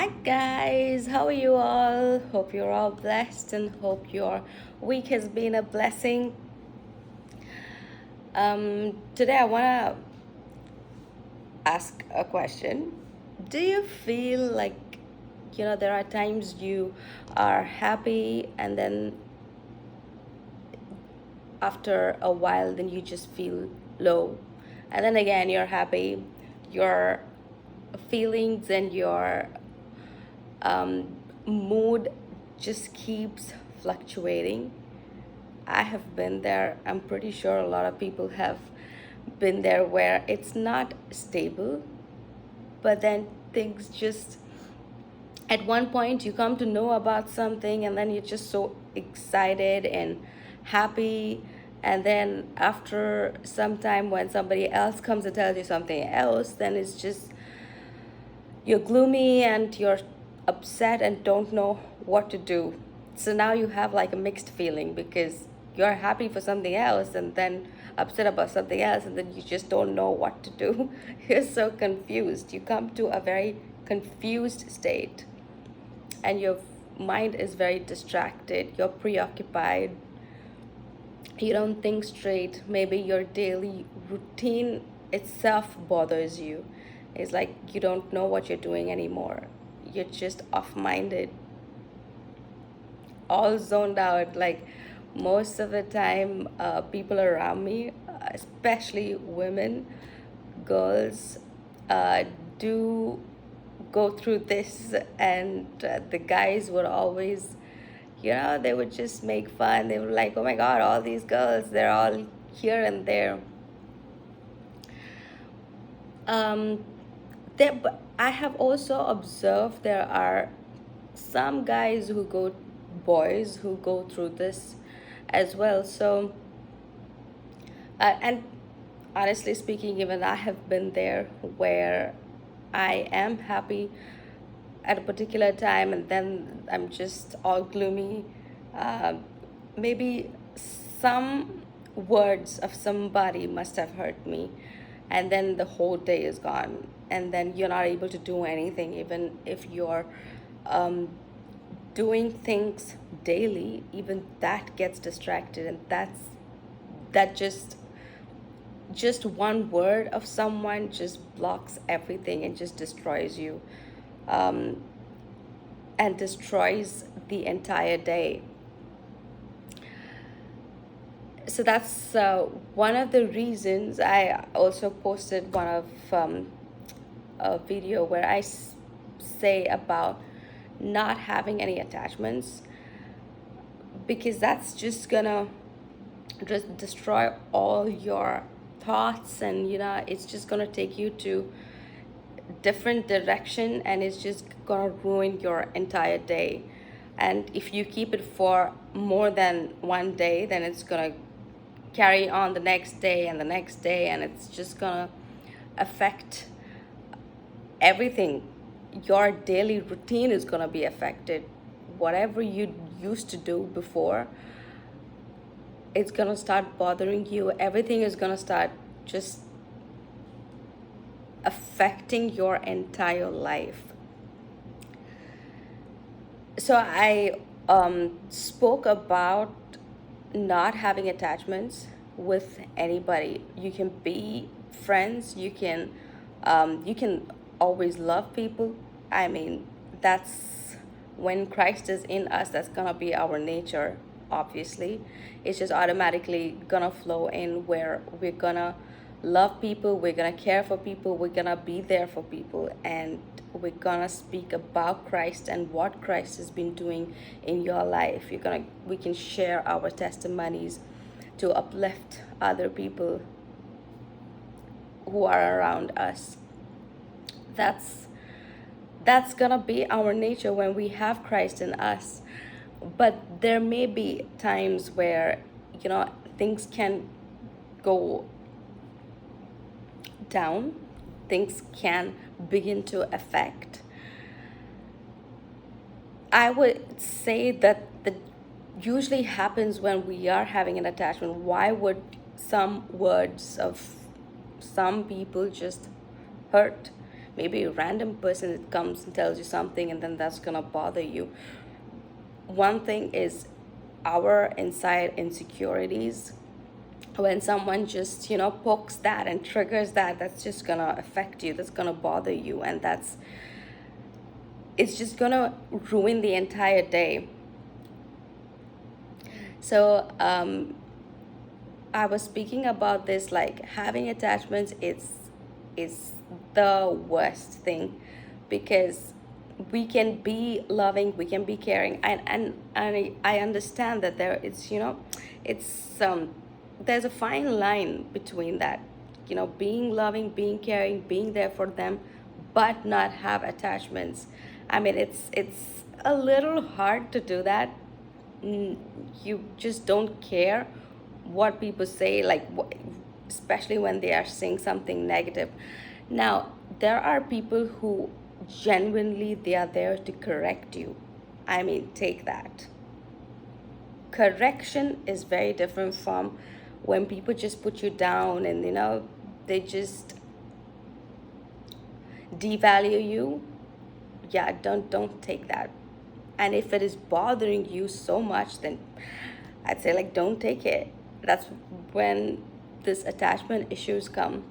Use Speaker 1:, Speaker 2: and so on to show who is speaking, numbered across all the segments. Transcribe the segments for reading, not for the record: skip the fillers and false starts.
Speaker 1: Hi guys, how are you all? Hope you're all blessed and hope your week has been a blessing. Today I want to ask a question. Do you feel like there are times you are happy and then after a while then you just feel low, and then again you're happy, your feelings and your mood just keeps fluctuating. I have been there. I'm pretty sure a lot of people have been there where it's not stable, but then things just, at one point you come to know about something and then you're just so excited and happy, and then after some time when somebody else comes and tells you something else, then it's just you're gloomy and you're upset and don't know what to do. So now you have like a mixed feeling because you're happy for something else and then upset about something else, and then you just don't know what to do. You're so confused. You come to a very confused state and your mind is very distracted. You're preoccupied. You don't think straight. Maybe your daily routine itself bothers you. It's like you don't know what you're doing anymore. You're just off minded, all zoned out. Like most of the time, people around me, especially women, girls, do go through this, and the guys would always, they would just make fun. They were like, oh my God, all these girls, they're all here and there. Um, but I have also observed there are some boys who go through this as well. So, and honestly speaking, even I have been there where I am happy at a particular time and then I'm just all gloomy. Uh, Maybe some words of somebody must have hurt me, and then the whole day is gone, and then you're not able to do anything, even if you're um, doing things daily, even that gets distracted, and that just one word of someone just blocks everything and just destroys you, um, and destroys the entire day. So that's one of the reasons I also posted one of a video where say about not having any attachments, because that's just gonna just destroy all your thoughts, and it's just gonna take you to different direction, and it's just gonna ruin your entire day. And if you keep it for more than one day, then it's gonna carry on the next day and the next day, and it's just gonna affect everything. Your daily routine is gonna be affected. Whatever you used to do before, it's gonna start bothering you. Everything is gonna start just affecting your entire life. So I spoke about not having attachments with anybody. You can be friends. You can always love people. I mean, that's when Christ is in us. That's gonna be our nature. Obviously, it's just automatically gonna flow in where we're gonna love people, we're gonna care for people, we're gonna be there for people, and we're gonna speak about Christ and what Christ has been doing in your life. We can share our testimonies to uplift other people who are around us. That's that's gonna be our nature when we have Christ in us. But there may be times where things can go down, things can begin to affect. I would say that that usually happens when we are having an attachment. Why would some words of some people just hurt? maybe a random person that comes and tells you something, and then that's gonna bother you. One thing is our inside insecurities. When someone just, pokes that and triggers that, that's just gonna affect you, that's gonna bother you, and it's just gonna ruin the entire day. So I was speaking about this, like having attachments is the worst thing, because we can be loving, we can be caring, and I understand that it's there's a fine line between that, being loving, being caring, being there for them, but not have attachments. I mean, it's a little hard to do that. You just don't care what people say, like especially when they are saying something negative. Now, there are people who genuinely they are there to correct you. I mean, take that. Correction is very different from when people just put you down, and they just devalue you. Yeah, don't take that. And if it is bothering you so much, then I'd say, like, don't take it. That's when this attachment issues come.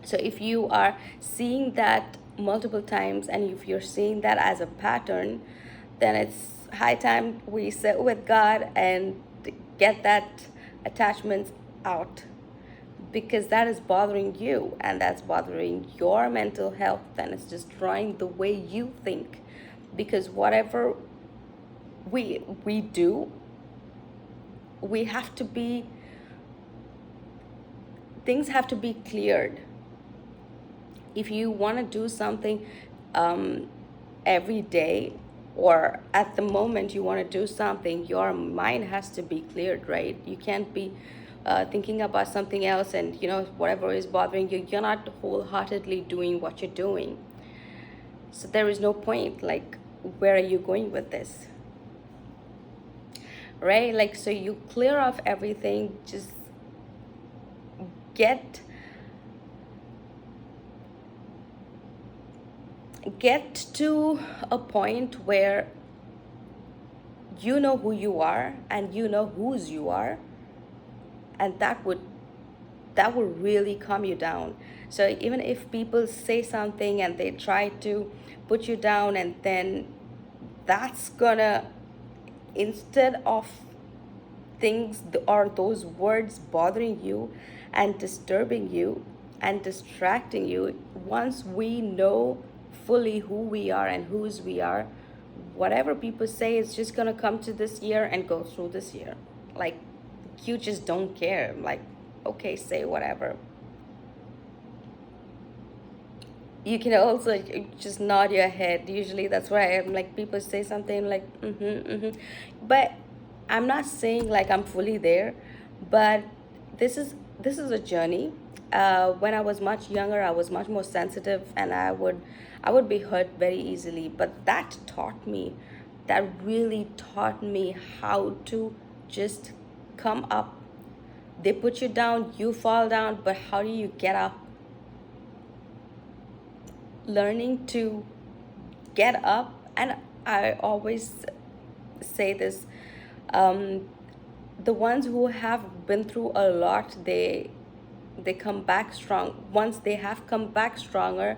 Speaker 1: So if you are seeing that multiple times, and if you're seeing that as a pattern, then it's high time we sit with God and get that attachment out, because that is bothering you, and that's bothering your mental health, and it's destroying the way you think. Because whatever we do, we have to be things have to be cleared. If you want to do something every day, or at the moment you want to do something, your mind has to be cleared, right? You can't be thinking about something else, and whatever is bothering you, you're not wholeheartedly doing what you're doing. So there is no point. Like, where are you going with this, right? Like, so you clear off everything, just get to a point where you know who you are and you know whose you are, and that would really calm you down. So even if people say something and they try to put you down, and then that's gonna, instead of things or those words bothering you and disturbing you and distracting you, once we know fully who we are and whose we are, whatever people say is just gonna come to this year and go through this year. Like, you just don't care. Like, okay, say whatever. You can also just nod your head. Usually that's why I'm like, people say something like but I'm not saying like I'm fully there. But this is a journey. When I was much younger, I was much more sensitive, and I would be hurt very easily. But that really taught me how to just come up. They put you down, you fall down, but how do you get up? Learning to get up. And I always say this, the ones who have been through a lot, they come back strong. Once they have come back stronger,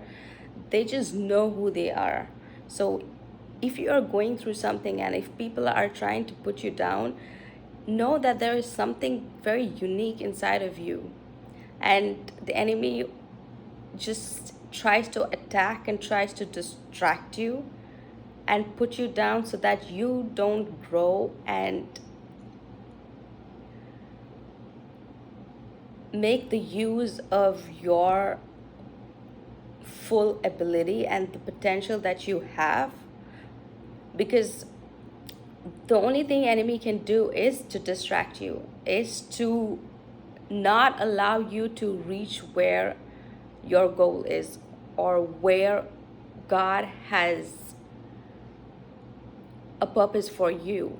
Speaker 1: they just know who they are. So if you are going through something, and if people are trying to put you down, know that there is something very unique inside of you, and the enemy just tries to attack and tries to distract you and put you down so that you don't grow and make the use of your full ability and the potential that you have. Because the only thing enemy can do is to distract you, is to not allow you to reach where your goal is, or where God has a purpose for you.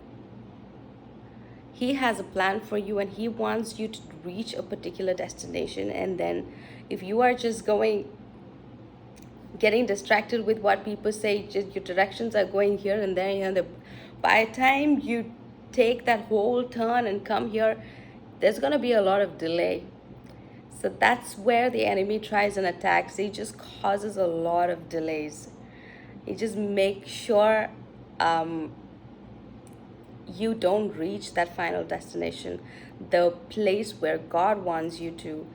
Speaker 1: He has a plan for you, and he wants you to reach a particular destination. And then if you are just going getting distracted with what people say. Just your directions are going here and there, by the time you take that whole turn and come here, there's going to be a lot of delay. So that's where the enemy tries and attacks. He just causes a lot of delays. He just makes sure um, you don't reach that final destination, the place where God wants you to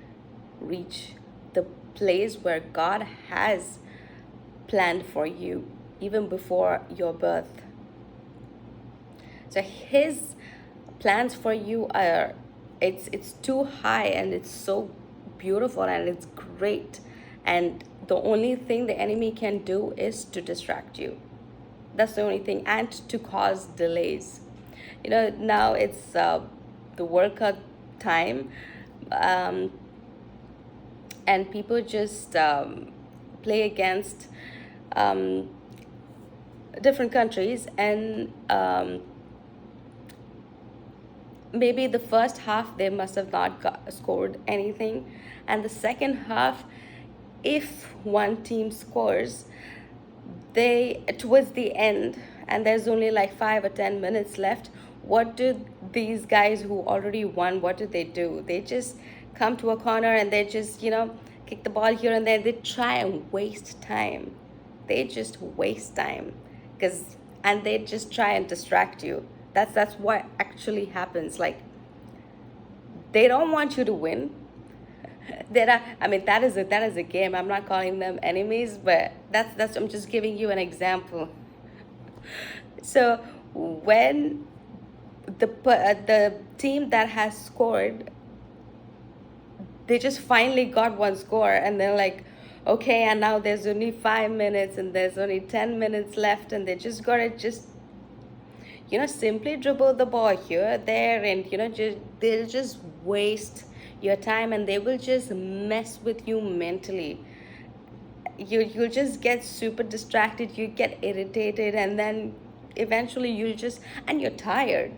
Speaker 1: reach, the place where God has planned for you even before your birth. So his plans for you are, it's too high and it's so beautiful and it's great, and the only thing the enemy can do is to distract you. That's the only thing, and to cause delays. Now it's the World Cup time, um, and people just play against um, different countries, and maybe the first half they must have not scored anything, and the second half, if one team scores, they towards the end, and there's only like 5 or 10 minutes left, what do these guys who already won, what do? They just come to a corner and they just kick the ball here and there. They try and waste time. They just waste time, because and they just try and distract you. That's what actually happens. Like, they don't want you to win. That is a game. I'm not calling them enemies, but that's I'm just giving you an example. So when the team that has scored, they just finally got one score, and they're like, okay, and now there's only 5 minutes and there's only 10 minutes left, and they just gotta just simply dribble the ball here, there, and they'll just waste your time, and they will just mess with you mentally. You'll just get super distracted, you get irritated, and then eventually and you're tired.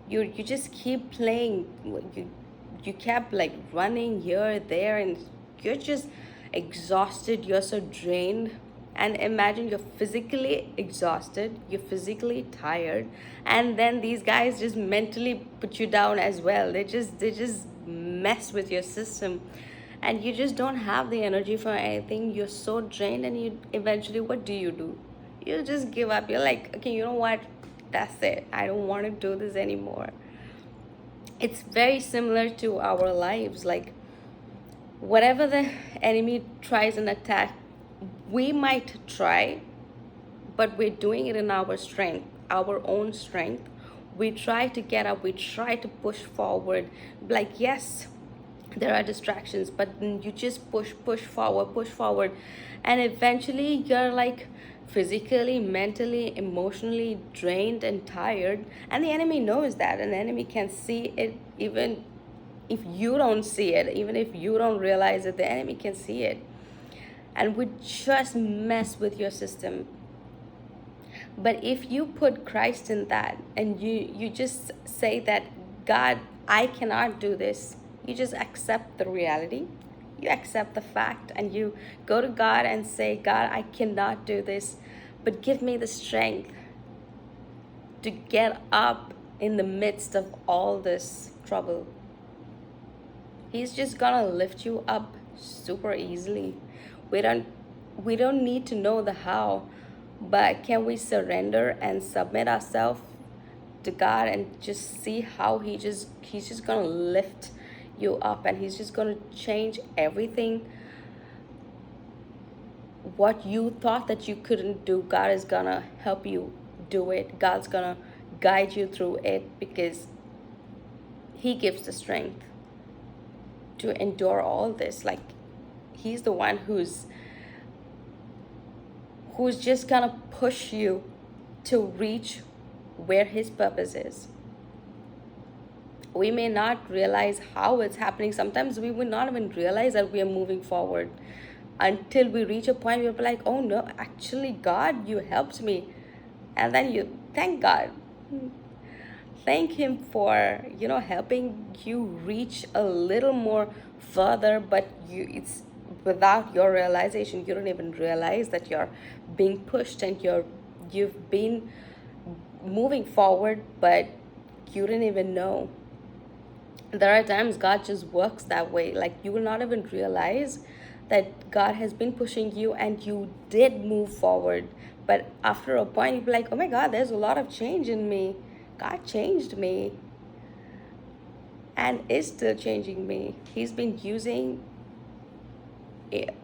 Speaker 1: You just keep playing. You kept like running here, there, and you're just exhausted, you're so drained. And imagine you're physically exhausted, you're physically tired, and then these guys just mentally put you down as well. They just mess with your system, and you just don't have the energy for anything. You're so drained, and you eventually, what do? You just give up. You're like, okay, you know what, that's it, I don't want to do this anymore. It's very similar to our lives. Like, whatever the enemy tries and attack, we might try, but we're doing it in our strength, our own strength. We try to get up, we try to push forward. Like, yes, there are distractions, but then you just push forward, and eventually you're like physically, mentally, emotionally drained and tired. And the enemy knows that, and the enemy can see it. Even if you don't see it, even if you don't realize it, the enemy can see it, and would just mess with your system. But if you put Christ in that, and you just say that, God, I cannot do this, you just accept the reality, you accept the fact, and you go to God and say, God, I cannot do this, but give me the strength to get up in the midst of all this trouble. He's just gonna lift you up super easily. We don't need to know the how, but can we surrender and submit ourselves to God and just see how he's just gonna lift you up, and he's just gonna change everything. What you thought that you couldn't do, God is gonna help you do it. God's gonna guide you through it, because he gives the strength to endure all this. Like, he's the one who's just gonna push you to reach where his purpose is. We may not realize how it's happening. Sometimes we will not even realize that we are moving forward until we reach a point where we're like, oh no, actually, God, you helped me. And then you thank God. Thank him for, helping you reach a little more further, but it's without your realization. You don't even realize that you're being pushed, and you've been moving forward, but you didn't even know. There are times God just works that way. Like, you will not even realize that God has been pushing you and you did move forward. But after a point, you'll be like, oh my God, there's a lot of change in me. God changed me and is still changing me. He's been using it,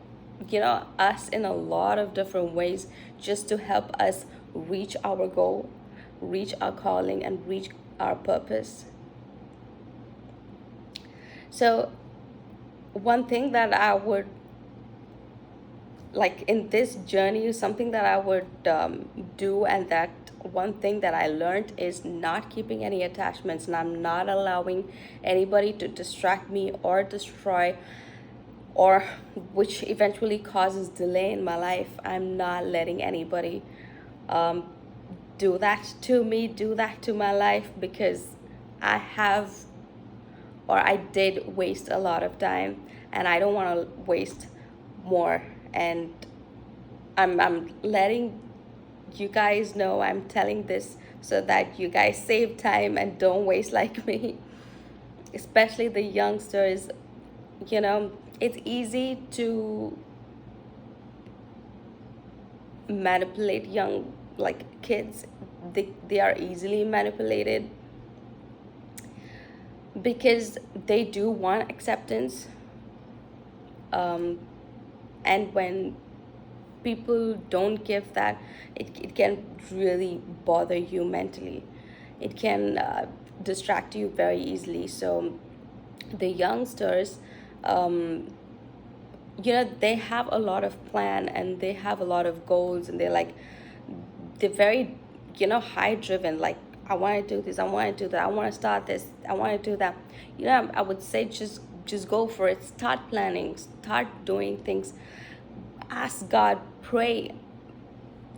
Speaker 1: us in a lot of different ways, just to help us reach our goal, reach our calling, and reach our purpose. So, one thing that I would like in this journey, something that I would do, and that one thing that I learned is not keeping any attachments, and I'm not allowing anybody to distract me or destroy, or which eventually causes delay in my life. I'm not letting anybody um, do that to me, do that to my life, because I have, or I did waste a lot of time, and I don't want to waste more. And I'm letting you guys know, I'm telling this so that you guys save time and don't waste like me, especially the youngsters. It's easy to manipulate young, like kids. They are easily manipulated because they do want acceptance. And when people don't give that, it can really bother you mentally. It can distract you very easily. So the youngsters, um, they have a lot of plan, and they have a lot of goals, and they're very, high driven. Like, I want to do this, I want to do that, I want to start this, I want to do that. I would say just go for it. Start planning, start doing things. Ask God, pray,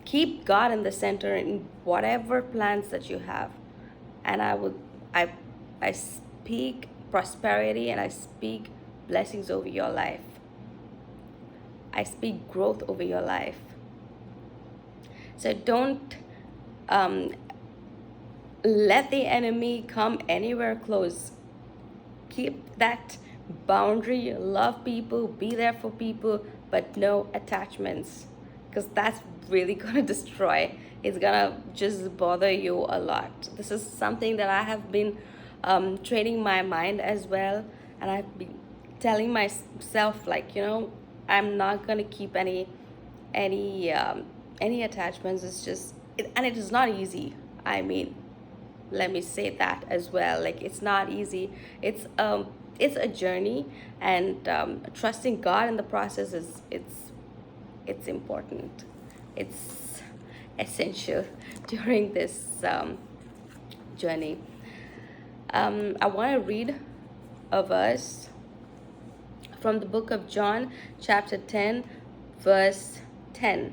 Speaker 1: keep God in the center in whatever plans that you have. And I speak prosperity, and I speak blessings over your life. I speak growth over your life. So don't let the enemy come anywhere close. Keep that boundary. Love people, be there for people, but no attachments, because that's really gonna destroy. It's gonna just bother you a lot. This is something that I have been training my mind as well, and I've been telling myself, like, I'm not gonna keep any attachments. It's just and it is not easy. I mean, let me say that as well. Like, it's not easy. It's a journey, and trusting God in the process is it's important. It's essential during this journey. I want to read a verse from the book of John, chapter 10, verse 10.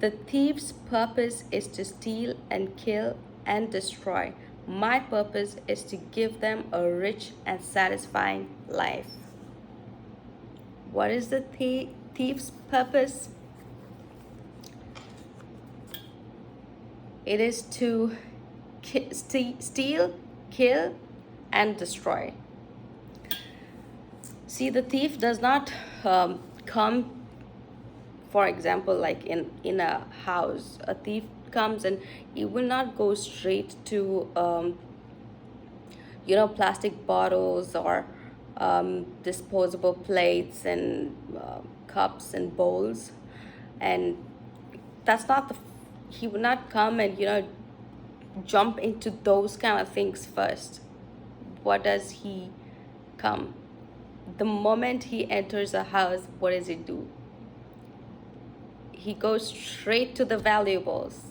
Speaker 1: The thief's purpose is to steal and kill and destroy. My purpose is to give them a rich and satisfying life. What is the thief's purpose? It is to steal, kill, and destroy. See, the thief does not come, for example, like in a house. A thief comes, and he will not go straight to plastic bottles, or disposable plates, and cups and bowls. And that's not he would not come and jump into those kind of things first. What does he come? The moment he enters a house, what does he do? He goes straight to the valuables.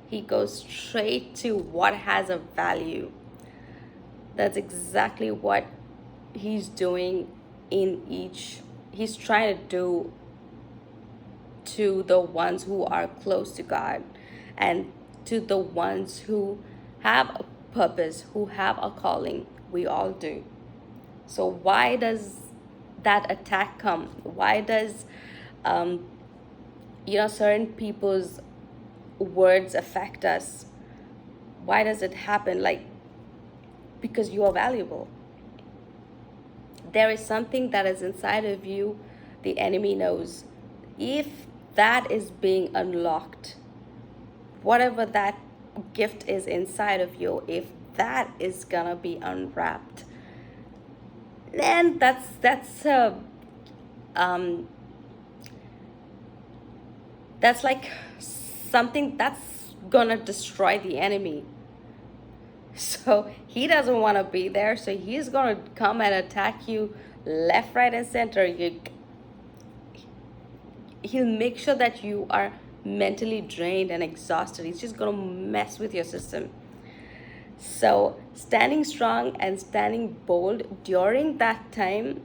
Speaker 1: He goes straight to what has a value. That's exactly what he's doing he's trying to do to the ones who are close to God, and to the ones who have a purpose, who have a calling. We all do. So why does that attack come? Why does um, certain people's words affect us? Why does it happen? Like, because you are valuable. There is something that is inside of you, the enemy knows. If that is being unlocked, whatever that gift is inside of you, if that is gonna be unwrapped, then um that's like something that's gonna destroy the enemy. So he doesn't want to be there, so he's gonna come and attack you left, right, and center. He'll make sure that you are mentally drained and exhausted. He's just gonna mess with your system. So standing strong and standing bold during that time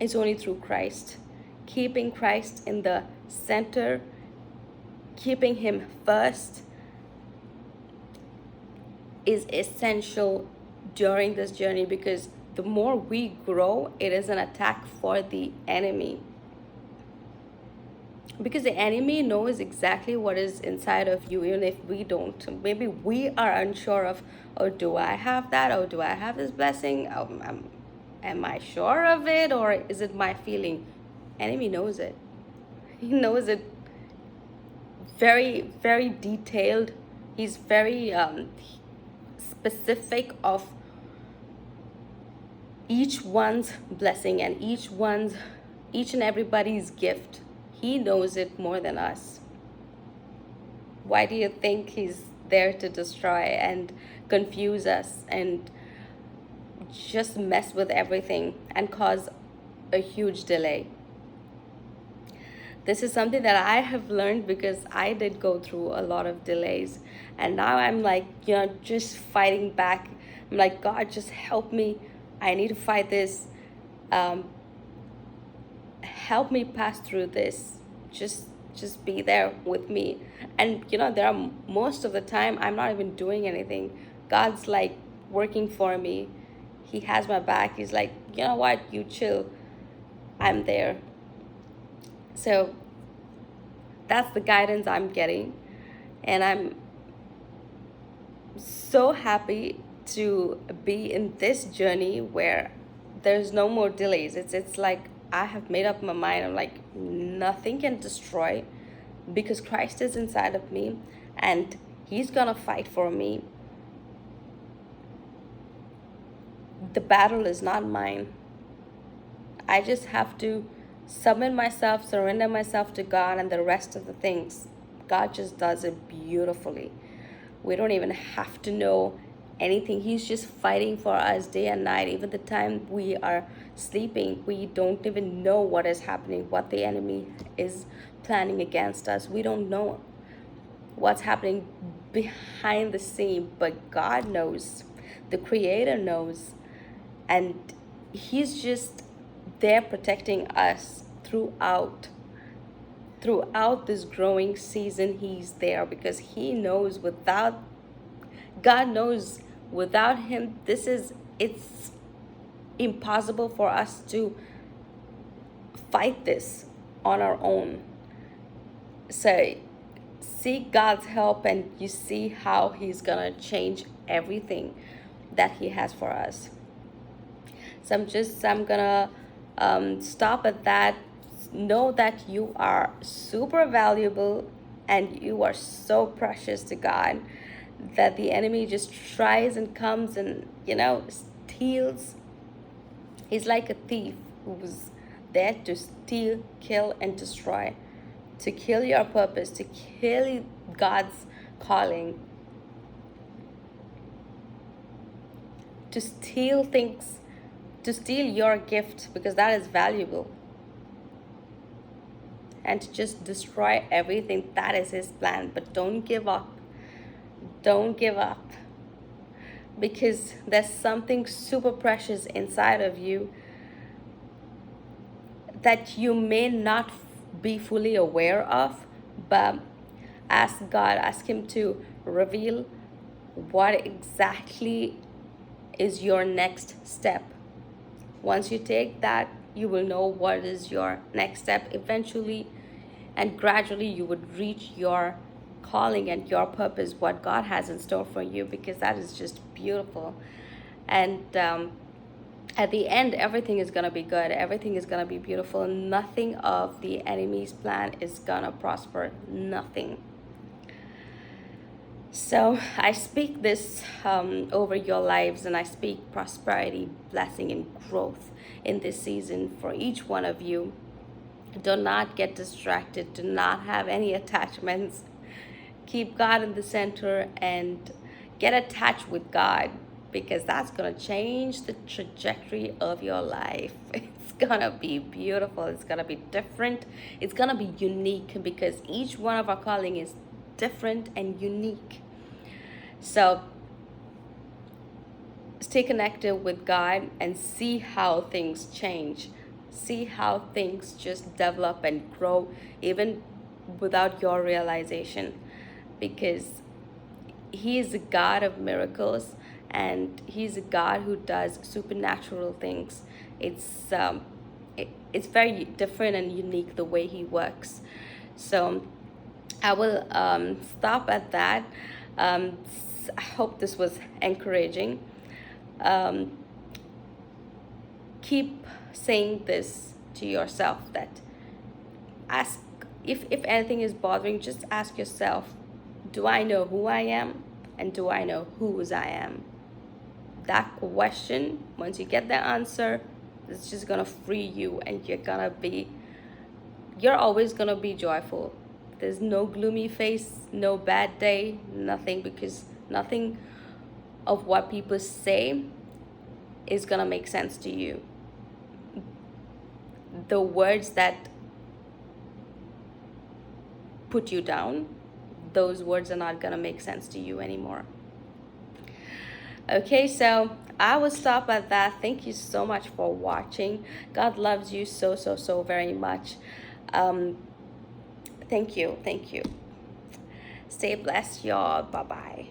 Speaker 1: is only through Christ. Keeping Christ in the center, keeping him first, is essential during this journey, because the more we grow, it is an attack for the enemy. Because the enemy knows exactly what is inside of you, even if we don't. Maybe we are unsure of, oh, do I have that? Oh, do I have this blessing? Am I sure of it, or is it my feeling? Enemy knows it. He knows it very, very detailed. He's very specific of each one's blessing and each and everybody's gift. He knows it more than us. Why do you think he's there to destroy and confuse us and just mess with everything and cause a huge delay? This is something that I have learned, because I did go through a lot of delays, and now I'm like, just fighting back. I'm like, God, just help me. I need to fight this. Help me pass through this. Just be there with me. And there are most of the time I'm not even doing anything. God's like working for me. He has my back. He's like, you know what, you chill, I'm there. So that's the guidance I'm getting, and I'm so happy to be in this journey where there's no more delays. It's like I have made up my mind. I'm like, nothing can destroy, because Christ is inside of me and he's gonna fight for me. The battle is not mine. I just have to submit myself, surrender myself to God, and the rest of the things, God just does it beautifully. We don't even have to know anything. He's just fighting for us day and night. Even the time we are sleeping, we don't even know what is happening, what the enemy is planning against us. We don't know what's happening behind the scene, but God knows. The Creator knows. And he's just there protecting us throughout this growing season. He's there because he knows God knows without him, it's impossible for us to fight this on our own. So seek God's help, and you see how he's gonna change everything that he has for us. So I'm gonna stop at that. Know that you are super valuable and you are so precious to God, that the enemy just tries and comes and steals. He's like a thief who's there to steal, kill, and destroy, to kill your purpose, to kill God's calling, to steal things, to steal your gift, because that is valuable, and to just destroy everything. That is his plan. But don't give up. Don't give up, because there's something super precious inside of you that you may not be fully aware of. But ask God, ask him to reveal what exactly is your next step. Once you take that You will know what is your next step eventually, and gradually you would reach your calling and your purpose, what God has in store for you, because that is just beautiful. And at the end, everything is going to be good, everything is going to be beautiful. Nothing of the enemy's plan is going to prosper, nothing. So I speak this over your lives, and I speak prosperity, blessing, and growth in this season for each one of you. Do not get distracted, do not have any attachments. Keep God in the center and get attached with God, because that's going to change the trajectory of your life. It's going to be beautiful, it's going to be different, it's going to be unique, because each one of our calling is different and unique. So stay connected with God and see how things change. See how things just develop and grow even without your realization, because He is a God of miracles, and He's a God who does supernatural things. It's very different and unique the way He works. So I will stop at that. I hope this was encouraging. Um, keep saying this to yourself, that ask, if anything is bothering, just ask yourself, do I know who I am, and do I know whose I am? That question, once you get the answer, it's just gonna free you, and you're always gonna be joyful. There's no gloomy face, no bad day, nothing, because nothing of what people say is gonna make sense to you. The words that put you down, those words are not gonna make sense to you anymore. Okay, so I will stop at that. Thank you so much for watching. God loves you so, so, so very much. Thank you. Stay blessed, y'all. Bye-bye.